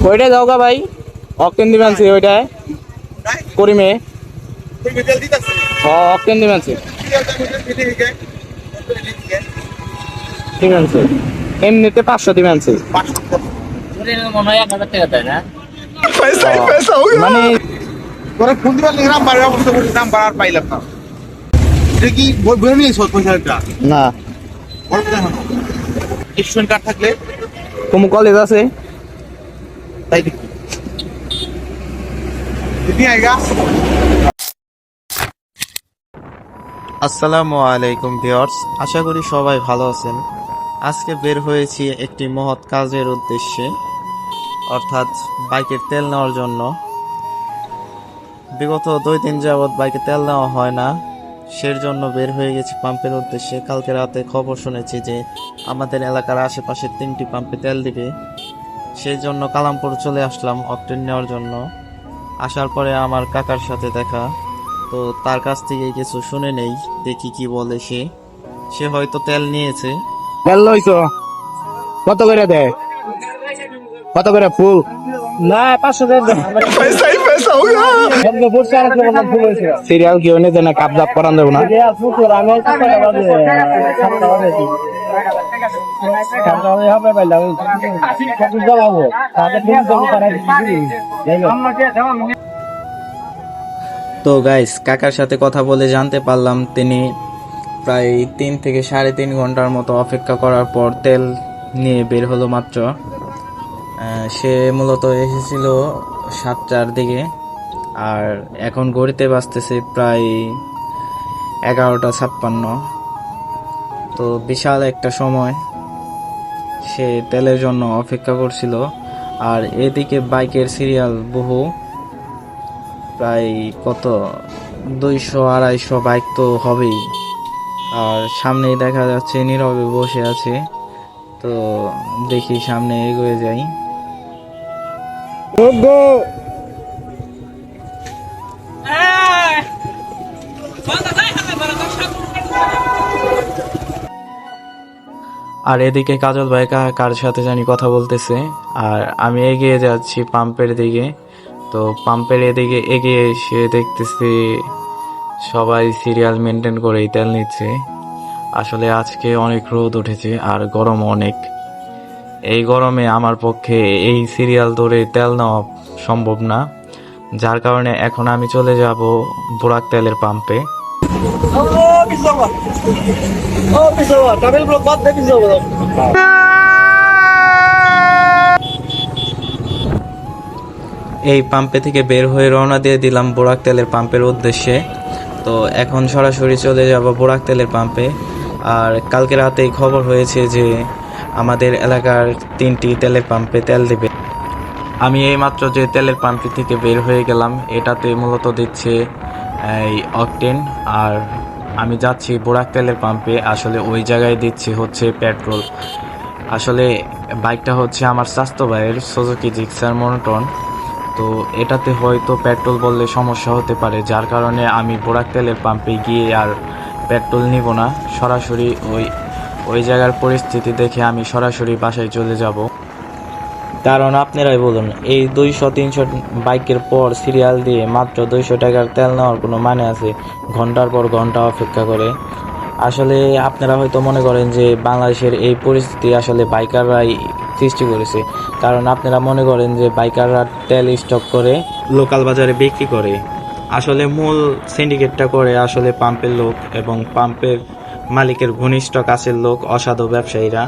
ওইটাই যাও গা ভাই, অকেন দিবেন ওইটাই করিমে অকেন দিবেন ঠিক আছে। এমনিতে 500 দিবেন মানে ফোন দিবার নাম্বার অবস্থা নাম্বার আর পাইলাম না। এটা কি বই নিয়ে পয়সাটা না স্টুডেন্ট কার্ড থাকলে কোন কলেজ আছে তাই দেখি আইগা। আসসালামু আলাইকুম ভিউয়ার্স, আশা করি সবাই ভালো আছেন। আজকে বের হয়েছি একটি মহৎ কাজের উদ্দেশ্যে, অর্থাৎ বাইকের তেল নেওয়ার জন্য। বিগত 2 দিন যাবৎ বাইকে তেল নেওয়া হয় না, সের জন্য বের হয়ে গেছি পাম্পের উদ্দেশ্যে। কালকে রাতে খবর শুনেছি যে আমাদের এলাকার আশেপাশে 3টি পাম্পে তেল দিবে, সেই জন্য কালামপুর চলে আসলাম অকটেন নেওয়ার জন্য। আসার পরে আমার কাকার সাথে দেখা, তো তার কাছ থেকে কিছু শুনে নেই, দেখি কি বলে সে হয়তো তেল নিয়েছে। তেল লইছো কত করে দেয়, কত করে ফুল? না 500 সিরিয়াল কি হইনে না, কাপ জাপ করান দেবো না। তো গাইস, কাকার সাথে কথা বলে জানতে পারলাম তিনি প্রায় 3 থেকে 3.5 ঘন্টার মতো অপেক্ষা করার পর তেল নিয়ে বের হলো মাত্র। সে মূলত এসেছিল 7টার দিকে, আর এখন ঘড়িতে বাজতেছে প্রায় 11:56। তো বিশাল একটা সময় সে তেলের জন্য অপেক্ষা করছিল। আর এদিকে বাইকের সিরিয়াল বহু, প্রায় কত 200-250 বাইক তো হবেই। আর সামনেই দেখা যাচ্ছে নীরবে বসে আছে। তো দেখি সামনে এগিয়ে যাই। আর এদিকে কাজল ভাই কার সাথে জানি কথা বলতেছে, আর আমি এগিয়ে যাচ্ছি পাম্পের দিকে। তো পাম্পের এদিকে এগিয়ে এসে দেখতেছি সবাই সিরিয়াল মেনটেন করে তেল নিচ্ছে। আসলে আজকে অনেক রোদ উঠেছে আর গরম অনেক। এই গরমে আমার পক্ষে এই সিরিয়াল ধরে তেল নেওয়া সম্ভব না, যার কারণে এখন আমি চলে যাব বোরাক তেলের পাম্পে। এই পাম্পে থেকে বের হয়ে রওনা দিয়ে দিলাম বোরাক তেলের পাম্পের উদ্দেশ্যে। তো এখন সরাসরি চলে যাব বোরাক তেলের পাম্পে। আর কালকে রাতেই খবর হয়েছে যে আমাদের এলাকার 3টি তেলের পাম্পে তেল দেবে। আমি এইমাত্র যে তেলের পাম্পটি থেকে বের হয়ে গেলাম, এটাতে মূলত দিচ্ছে এই অকটেন। আর আমি যাচ্ছি বোরাক তেলের পাম্পে, আসলে ওই জায়গায় দিচ্ছি হচ্ছে পেট্রোল। আসলে বাইকটা হচ্ছে আমার স্বাস্থ্য ভাইয়ের সুজুকি জিক্সার মনোটন। তো এটাতে হয়তো পেট্রোল বললে সমস্যা হতে পারে, যার কারণে আমি বোরাক তেলের পাম্পে গিয়ে আর পেট্রোল নিব না। সরাসরি ওই জায়গার পরিস্থিতি দেখে আমি সরাসরি বাসায় চলে যাব। কারণ আপনারাই বলুন, এই 200-300 বাইকের পর সিরিয়াল দিয়ে মাত্র 200 টাকার তেল নেওয়ার কোনো মানে আছে? ঘন্টার পর ঘন্টা অপেক্ষা করে। আসলে আপনারা হয়তো মনে করেন যে বাংলাদেশের এই পরিস্থিতি আসলে বাইকাররাই সৃষ্টি করেছে, কারণ আপনারা মনে করেন যে বাইকাররা তেল স্টক করে লোকাল বাজারে বিক্রি করে। আসলে মূল সিন্ডিকেটটা করে আসলে পাম্পের লোক এবং পাম্পের মালিকের ঘনিষ্ঠ কাছের লোক, অসাধু ব্যবসায়ীরা।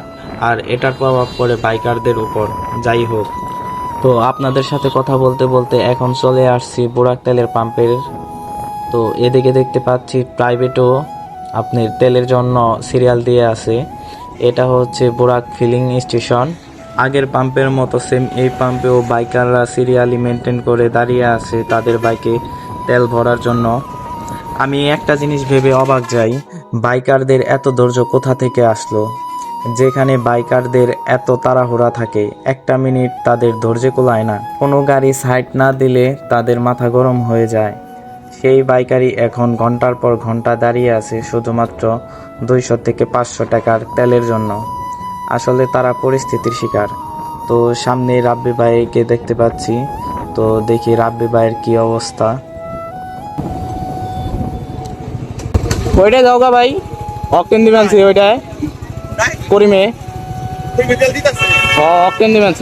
আর এটার প্রভাব পড়ে বাইকারদের উপর। যাই হোক, তো আপনাদের সাথে কথা বলতে বলতে এখন চলে আসছি বোরাক তেলের পাম্পের। তো এদিকে দেখতে পাচ্ছি প্রাইভেটও আপনার তেলের জন্য সিরিয়াল দিয়ে আছে। এটা হচ্ছে বোরাক ফিলিং স্টেশন। আগের পাম্পের মতো সেম এই পাম্পেও বাইকাররা সিরিয়ালি মেনটেন করে দাঁড়িয়ে আছে তাদের বাইকে তেল ভরার জন্য। আমি একটা জিনিস ভেবে অবাক যাই, বাইকারদের এত ধৈর্য কোথা থেকে আসলো? যেখানে বাইকারদের এত তাড়াহুড়া থাকে, 1 মিনিট তাদের ধৈর্য কুলায় না। কোনো গাড়ি সাইড না দিলে তাদের মাথা গরম হয়ে যায়। সেই বাইকারই এখন ঘন্টার পর ঘন্টা দাঁড়িয়ে আছে শুধুমাত্র 200 থেকে 500 টাকার তেলের জন্য। আসলে তারা পরিস্থিতির শিকার। তো সামনে রাব্বি ভাইকে দেখতে পাচ্ছি, তো দেখি রাব্বি ভাইয়ের কি অবস্থা। ওইটাই যাও গা ভাই, অকেন দিবেন ওইটাই করিমে। তেল দিতেছে অকেন দিবেন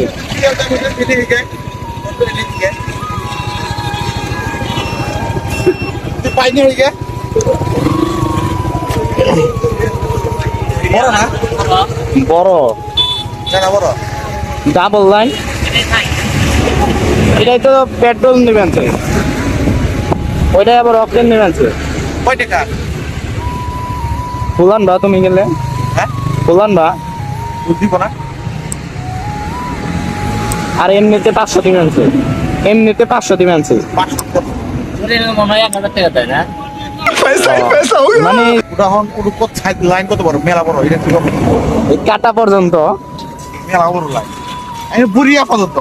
পাইনি হয়ে গে বড় না বড় জানা বড় ডাবল লাইন। এটাই তো পেট্রোল নেবেন, ওইটাই আবার অকেন নেবেন। কয় টাকা ফুলান বা তুমি গেলে হ্যাঁ ফুলান বা দিব না আর এমনিতে 500 দিবেন, এমনিতে 500 দিবেন। 500 মানে উদাহরণ পুরো কোথায় লাইন কত বড় মেলা বড় এটা কি এই কাটা পর্যন্ত মেলা বড় লাইন আমি বুড়ি আপাতত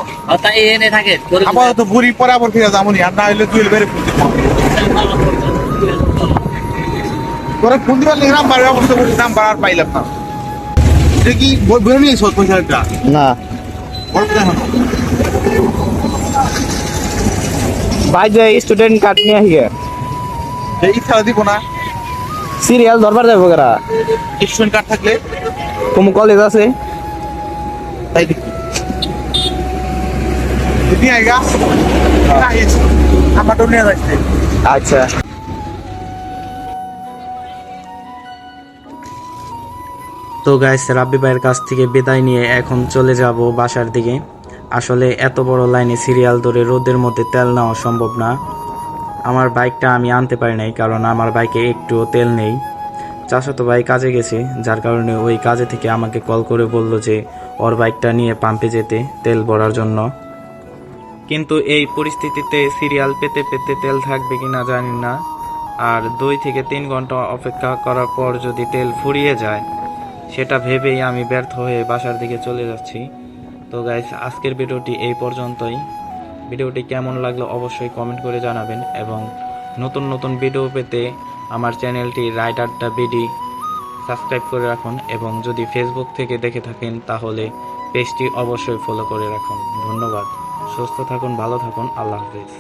আপাতত বুড়ি পরে আবার ফিরে যাবো নি আর না হইলে তুই বেড়ে তোরা ফোন দিবার নাম বাড়ার অবস্থা করছি নাম বাড়ার পাইলাম না এটা কি বেরো নিয়ে সব পয়সাটা না বড় কথা হলো ভাই যে স্টুডেন্ট কার্ড নিয়ে আসি এই খেলা দিব না সিরিয়াল ধরবার যাবো কেরা, স্টুডেন্ট কার্ড থাকলে কোন কলেজ আছে তাই দেখি তুমি আইগা আমার তো নিয়ে যাচ্ছে আচ্ছা। তো গাইস রাব্বি ভাইয়ের কাছ থেকে বিদায় নিয়ে এখন চলে যাব বাসার দিকে। আসলে এত বড় লাইনে সিরিয়াল ধরে রোদের মধ্যে তেল নেওয়া সম্ভব না। আমার বাইকটা আমি আনতে পারি নাই, কারণ আমার বাইকে একটুও তেল নেই। চাচাতো ভাই কাজে গেছে, যার কারণে ওই কাজে থেকে আমাকে কল করে বলল যে ওর বাইকটা নিয়ে পাম্পে যেতে তেল ভরার জন্য। কিন্তু এই পরিস্থিতিতে সিরিয়াল পেতে পেতে তেল থাকবে কিনা জানি না। আর 2 থেকে 3 ঘন্টা অপেক্ষা করার পর যদি তেল ফুরিয়ে যায়, সেটা ভেবেই আমি ব্যর্থ হয়ে বাসার দিকে চলে যাচ্ছি। তো গাইস আজকের ভিডিওটি এই পর্যন্তই। ভিডিওটি কেমন লাগলো অবশ্যই কমেন্ট করে জানাবেন, এবং নতুন নতুন ভিডিও পেতে আমার চ্যানেলটি রাইডার দ্য বিডি সাবস্ক্রাইব করে রাখুন, এবং যদি ফেসবুক থেকে দেখে থাকেন তাহলে পেজটি অবশ্যই ফলো করে রাখুন। ধন্যবাদ। সুস্থ থাকুন, ভালো থাকুন, আল্লাহ হাফেজ।